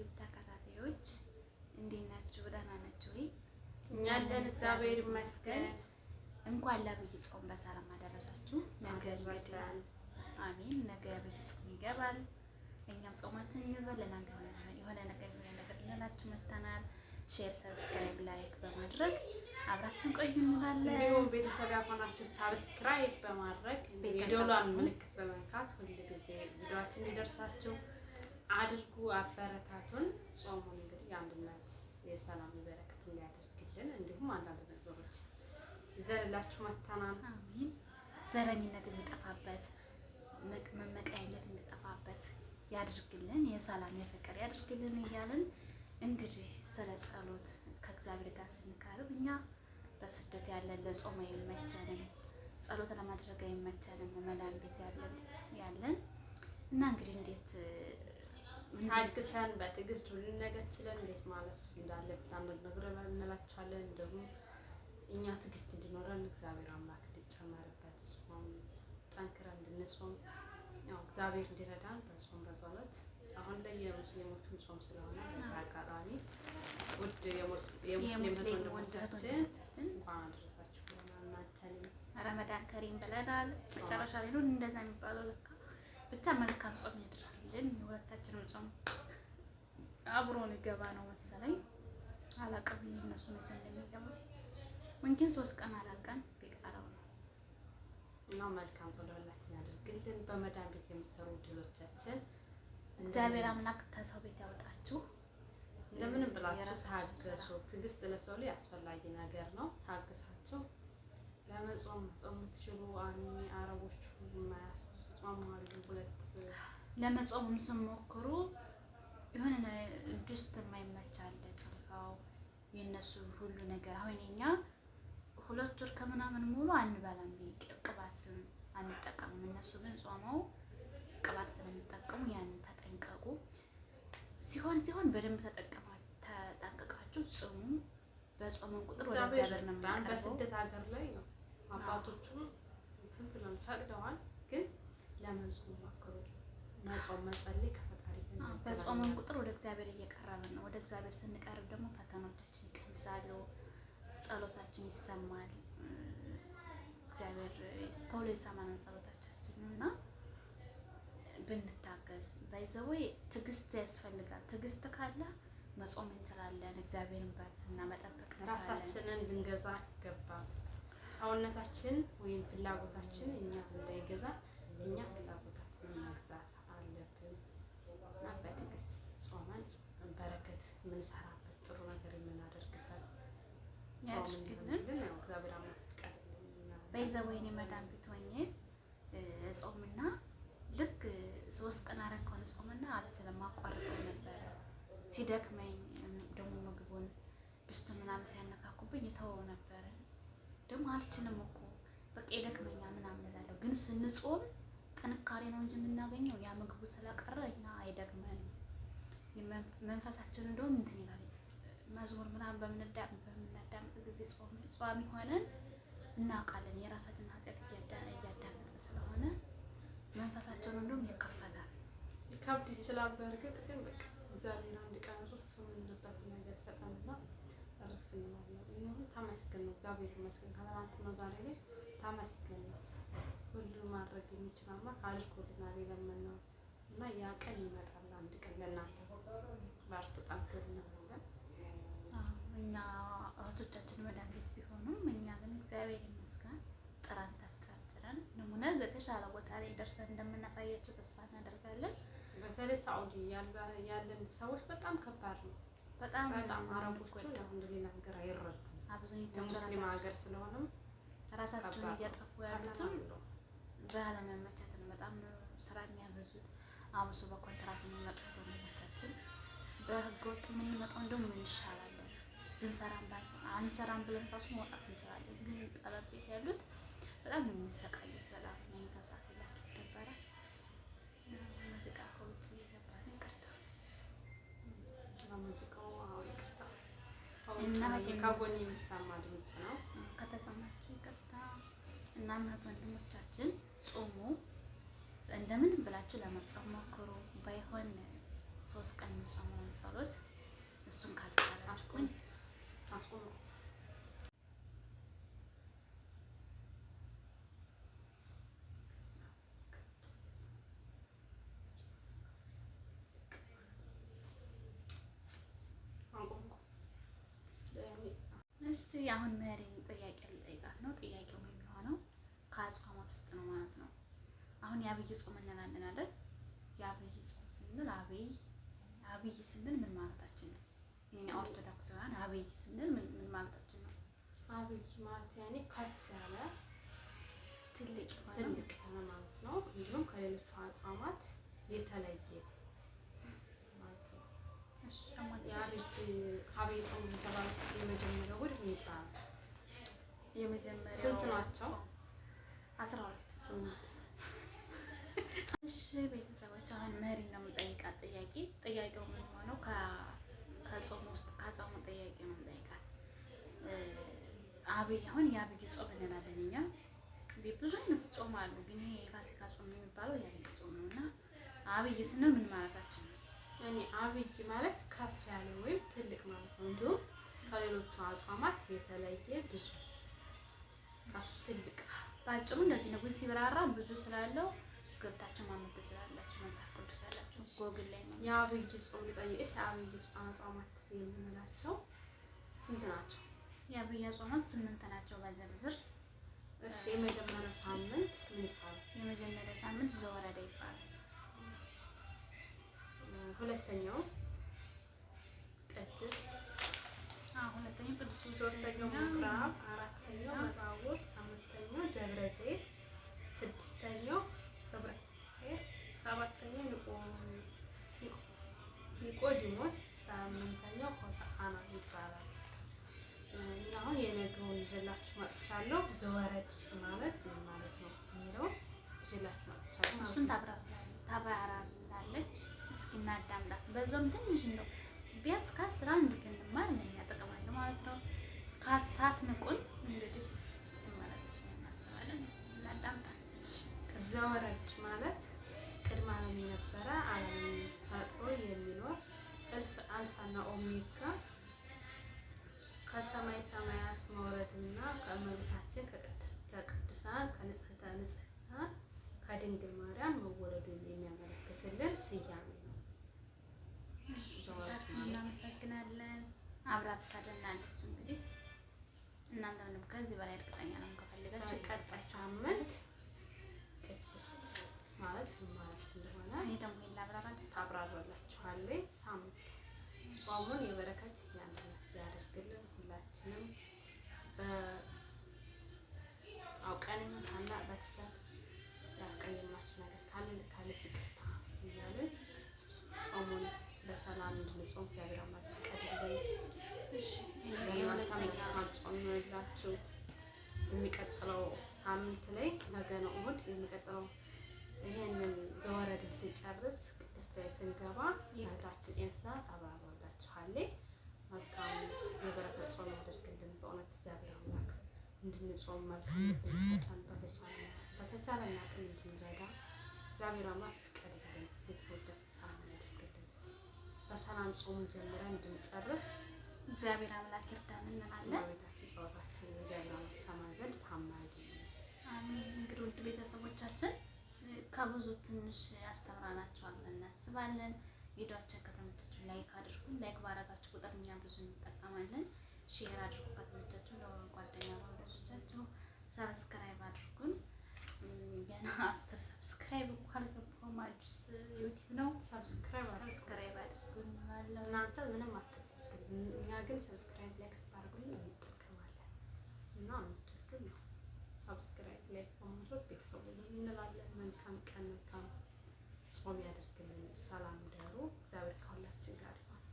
ዩቲዩብ ተከታታዮች እንዴት ናችሁ? ደህና ናችሁ ወይ? እኛ አለን እግዚአብሔር ይመስገን። እንኳን ለዐቢይ ጾም በሰላም አደረሳችሁ። ነገ ይገባል። አሜን። ነገ ዐቢይ ጾም ይገባል። እኛም ጾማችን ይዘን ለእናንተ የሆነ ነገር ልንላችሁ መጥተናል። ሼር፣ ሰብስክራይብ፣ ላይክ በማድረግ አብራችን ቆዩ እንላለን። እንዲሁም ቤተሰብ ያልሆናችሁ ሰብስክራይብ በማድረግ የደወሏን ምልክት በመንካት ሁልጊዜ ቪዲዮአችን እንዲደርሳችሁ አድርጉ። አበረታቱን። ጾሙን እንግዲህ የአንድነት የሰላም የበረከት እንዲያደርግልን እንዲሁም አንዳንድ ነገሮች ይዘንላችሁ መጥተናል። አሜን። ዘረኝነት የሚጠፋበት መመቀያየት የሚጠፋበት ያድርግልን፣ የሰላም የፍቅር ያድርግልን እያልን እንግዲህ ስለ ጸሎት ከእግዚአብሔር ጋር ስንቀርብ እኛ በስደት ያለን ለጾም አይመቸንም፣ ጸሎት ለማድረግ አይመቸንም። መዳን ቤት ያለን እና እንግዲህ እንዴት ታግሰን በትዕግስት ሁሉን ነገር ችለን እንዴት ማለፍ እንዳለብን አንዳንድ ነገር እንላችኋለን። ደግሞ እኛ ትዕግስት እንዲኖረን እግዚአብሔር አምላክ እንዲጨመርበት ጾም ጠንክረን እንድንጾም ያው እግዚአብሔር እንዲረዳን በጾም በጸሎት አሁን ላይ የሙስሊሞቹም ጾም ስለሆነ በዛ አጋጣሚ ውድ የሙስሊም ወንድሞቻችን እንኳን አደረሳችሁ ብለናል። እናንተንም ረመዳን ከሪም ብለናል። መጨረሻ ላይ ነው እንደዛ የሚባለው ለካ። ብቻ መልካም ጾም ያድርግልን። የሁለታችንም ጾም አብሮን ይገባ ነው መሰለኝ። አላውቅም እነሱ መቼ እንደሚገባ ምንኪን 3 ቀን 4 ቀን ቢቀረው ነው እና መልካም ጾም ለሁላችን ያድርግልን። በመዳን ቤት የሚሰሩ ድሎቻችን እግዚአብሔር አምላክ ከሰው ቤት ያወጣችሁ። ለምንም ብላችሁ ታገሱ። ትዕግስት ለሰው ላይ አስፈላጊ ነገር ነው። ታገሳችሁ ለመጾም ጾም የምትችሉ አረቦቹ የማያስጾሙ አሉ። ሁለት ለመጾም ስሞክሩ የሆነ ድስት የማይመች አለ፣ ጽፋው የነሱ ሁሉ ነገር። አሁን እኛ 2 ወር ከምናምን ሙሉ አንበላም፣ ቅባት አንጠቀምም። እነሱ ግን ጾመው ቅባት ስለሚጠቀሙ ያንን ተጠንቀቁ። ሲሆን በደንብ ተጠንቀቃችሁ ጽሙ። በጾመን ቁጥር ወደ እግዚአብሔር ነው የምንቀርበው። በስደት ሀገር ላይ ነው አባቶቹ እንትን ብለው ፈቅደዋል፣ ግን ለመጾም ሞክሩ። መጾም መጸለይ ከፈጣሪ ጋር በጾመን ቁጥር ወደ እግዚአብሔር እየቀረብን ነው። ወደ እግዚአብሔር ስንቀርብ ደግሞ ፈተናዎቻችን ይቀንሳሉ፣ ጸሎታችን ይሰማል። እግዚአብሔር ቶሎ ይሰማናል ጸሎታችንን እና ብንታገዝ ባይዘወይ ትዕግስት ያስፈልጋል። ትዕግስት ካለ መጾም እንችላለን። እግዚአብሔርን በትና መጠበቅ እንችላለን። ራሳችንን ልንገዛ ይገባል። ሰውነታችን ወይም ፍላጎታችን እኛ እንዳይገዛ እኛ ፍላጎታችንን መግዛት አለብን እና በትዕግስት ጾመን በረከት የምንሰራበት ጥሩ ነገር የምናደርግበት ጾም እንዲሆንልን ያው እግዚአብሔር አምላክ ይፍቀድልን። ባይዘወይ መዳን ቤት ሆኜ ጾምና ልክ 3 ቀን 4 ቀን ጾምና አልችልም፣ አቋርጠው ነበረ። ሲደክመኝ ደግሞ ምግቡን ድስቱን ምናምን ሲያነካኩብኝ የተወው ነበረ። ደግሞ አልችልም እኮ በቃ ይደክመኛል ምናምን እላለሁ። ግን ስንጾም ጥንካሬ ነው እንጂ የምናገኘው ያ ምግቡ ስለቀረ እኛ አይደክመንም። መንፈሳችን እንደውም እንትን ይላል። መዝሙር ምናምን በምናዳምጥ ጊዜ ጿሚ ሆነን እናውቃለን። የራሳችንን ኃጢአት እያዳመጥን ስለሆነ መንፈሳቸውን እንደውም ይከፈታል። ሊከብድ ይችላል። በእርግጥ ግን በቃ እግዚአብሔር አንድ ቀን እረፍ የምንልበት ነገር ሰጠንና እረፍ እንላለን። እኛም ተመስገን ነው፣ እግዚአብሔር ይመስገን። ከትናንት ነው ዛሬ ላይ ተመስገን ነው። ሁሉ ማድረግ የሚችል አምላክ አድርጎልናል የለመነው እና ያ ቀን ይመጣል አንድ ቀን። ለእናንተ ባርቱ ጠንክሩ እንላለን። እኛ እህቶቻችን መዳን ቤት ቢሆኑም እኛ ግን እግዚአብሔር ይመስገን ጥረን ተፍጨርጭረን ደግሞ ነገ የተሻለ ቦታ ላይ ደርሰን እንደምናሳያቸው ተስፋ እናደርጋለን። በተለይ ሳኡዲ ያለን ሰዎች በጣም ከባድ ነው። በጣም አረቦቹ ያው እንደሌላ ነገር አይረዱም። አብዛኞቹ ሙስሊም ሀገር ስለሆነም ራሳቸውን እያጠፉ ያሉትን ባለመመቸት ነው። በጣም ስራ የሚያበዙት አብሶ በኮንትራት የሚመጡ ወንድሞቻችን። በህገወጥ የምንመጣው እንደውም ምን ይሻላል አንሰራም ብለን ራሱ መውጣት እንችላለን። ግን ጠለብ ቤት ያሉት በጣም ነው የሚሰቃዩት። በጣም መኝታ ሰዓት የላቸውም ነበረ። ሙዚቃ ከውጭ እየገባ ነው። ይቅርታ ሙዚቃው ይቅርታ እና ከጎን የሚሰማ ድምፅ ነው። ከተሰማችሁ ይቅርታ። እና እህት ወንድሞቻችን ጾሙ እንደምን ብላችሁ ለመጾም ሞክሩ። ባይሆን 3 ቀን የምጾመውን ጸሎት እሱን ካልተሳላችሁኝ አስቆም እስቲ አሁን መሪም ጥያቄ ልጠይቃት ነው። ጥያቄው የሚሆነው ከአጽዋማት ውስጥ ነው ማለት ነው። አሁን የአብይ ጾም እንላለን አይደል? የአብይ ጾም ስንል አብይ ስንል ምን ማለታችን ነው? እኛ ኦርቶዶክሳውያን አብይ ስንል ምን ማለታችን ነው? አብይ ማለት ያኔ ከፍ ያለ ትልቅ የሆነ ማለት ነው። እንዲሁም ከሌሎቹ አጽዋማት የተለየ ማለት ነው። እሺ አብይ ጾም የተባሉት የመጀመሪያው እሑድ ምን ይባላል? የመጀመሪያው ስንት ናቸው? 12 እሺ ቤተሰቦች አሁን መሪ ነው የምጠይቃት ጥያቄ። ጥያቄው ምን ሆነው ከጾም ውስጥ ከጾሙ ጥያቄ ነው የምጠይቃት። አብይ አሁን የአብይ ጾም እንላለን እኛ። ብዙ አይነት ጾም አሉ፣ ግን ይሄ የፋሲካ ጾም የሚባለው የአብይ ጾም ነው። እና አብይ ስንል ምን ማለታችን ነው? እኔ አብይ ማለት ከፍ ያለ ወይም ትልቅ ማለት ነው። እንዲሁም ከሌሎቹ አጽዋማት የተለየ ብዙ ከፍ ትልቅ ባጭሩ እንደዚህ ነው። ግን ሲብራራ ብዙ ስላለው ገብታችሁ ማመን ትችላላችሁ። መጽሐፍ ቅዱስ ያላችሁ ጎግል ላይ ነው። የአብይ ጾም ልጠይቅሽ፣ የአብይ አጽዋማት የምንላቸው ስንት ናቸው? የአብይ አጽዋማት 8 ናቸው በዝርዝር። እሺ የመጀመሪያው ሳምንት ምን ይባላል? የመጀመሪያው ሳምንት ዘወረደ ይባላል። ሁለተኛው ቅድስት፣ ሁለተኛው ቅዱስ፣ ሶስተኛው ምኩራብ፣ አራተኛው መቃብር፣ አምስተኛው ደብረ ዘይት፣ ስድስተኛው ህብረ ሰባተኛው ኒቆዲሞስ፣ ስምንተኛው ሆሳዕና ይባላል። አሁን የነገውን ይዤላችሁ መጥቻለሁ። ዘወረድ ማለት ምን ማለት ነው የሚለውን ይዤላችሁ መጥቻለሁ። እሱን ታብራራለች። እስኪ እናዳምጣት። በዛውም ትንሽ እንደው ቢያንስ ከ10 አንድ ብንማር ለኛ ጥቅም አለው ማለት ነው። ከሳት ንቁን እንግዲህ ትማራለች እናስባለን። እናዳምጣት። ዘወረድ ማለት ቅድመ ዓለም የነበረ ዓለምን ፈጥሮ የሚኖር አልፋና ኦሜጋ ከሰማይ ሰማያት መውረድና ከእመቤታችን ከቅድስተ ቅዱሳን ከንጽሕተ ንጽሕናን ከድንግል ማርያም መወለዱን የሚያመለክትልን ስያሜ ነው። እናመሰግናለን። አብራት ታደናለች። እንግዲህ እናንተ ምንም ከዚህ በላይ እርግጠኛ ነው ከፈለጋችሁ ቀጣይ ሳምንት ቅድስት ማለት ማለት እንደሆነ እኔ ደግሞ አብራራላችኋለሁ። ሳምንት ጾሙን የበረከት የአንድነት ያደርግልን። ሁላችንም አውቀንም ሳናውቅ በስህተት ያስቀየማችሁ ነገር ካለ ከልብ ይቅርታ እያልን ጾሙን በሰላም እንድንጾም እግዚአብሔር አምላክ ይፍቀድልን። መልካም ጾም ይሁንላችሁ። የሚቀጥለው ሳምንት ላይ ነገ ነው እሑድ። የሚቀጥለው ይሄንን ዘወረድን ስንጨርስ ቅድስት ላይ ስንገባ እህታችን ኤልሳ ታብራራላችኋለች። መልካም የበረከት ጾም ያደርግልን። በእውነት እግዚአብሔር አምላክ እንድንጾም መልካም እንድንሰጠን በተቻለን አቅም እንድንረዳ እግዚአብሔር አምላክ ይፍቀድልን። የተወደደ ሰላም ያደርግልን። በሰላም ጾሙን ጀምረን እንድንጨርስ እግዚአብሔር አምላክ ይርዳን እንላለን። ቤታችን ጸሎታችን እግዚአብሔር አምላክ ሰማን ዘንድ ታማልድልን። አሜን። እንግዲህ ውድ ቤተሰቦቻችን ከብዙ ትንሽ ያስተምራናችኋል ብለን እናስባለን። ቪዲዮአችን ከተመቻችሁ ላይክ አድርጉ። ላይክ ባረጋችሁ ቁጥር እኛ ብዙ እንጠቀማለን። ሼር አድርጉ ከተመቻችሁ ለጓደኛ ወዳጆቻችሁ። ሰብስክራይብ አድርጉን። ገና 10 ሰብስክራይብ እንኳን አልገባሁም። አዲስ ዩቲዩብ ነው። ሰብስክራይብ አድርጉን ማለት እናንተ ምንም አትቆጡም። እኛ ግን ሰብስክራይብ ላይክ ስታደርጉልን እንጠቀማለን እና የምትወዱን ነው። ሰብስክራይብ ላይክ በማድረግ ቤተሰቡ እንላለን። መልካም ቀን መልካም ጾም ያደርግልን። ሰላም ደሩ። እግዚአብሔር ከሁላችን ጋር ይሁን።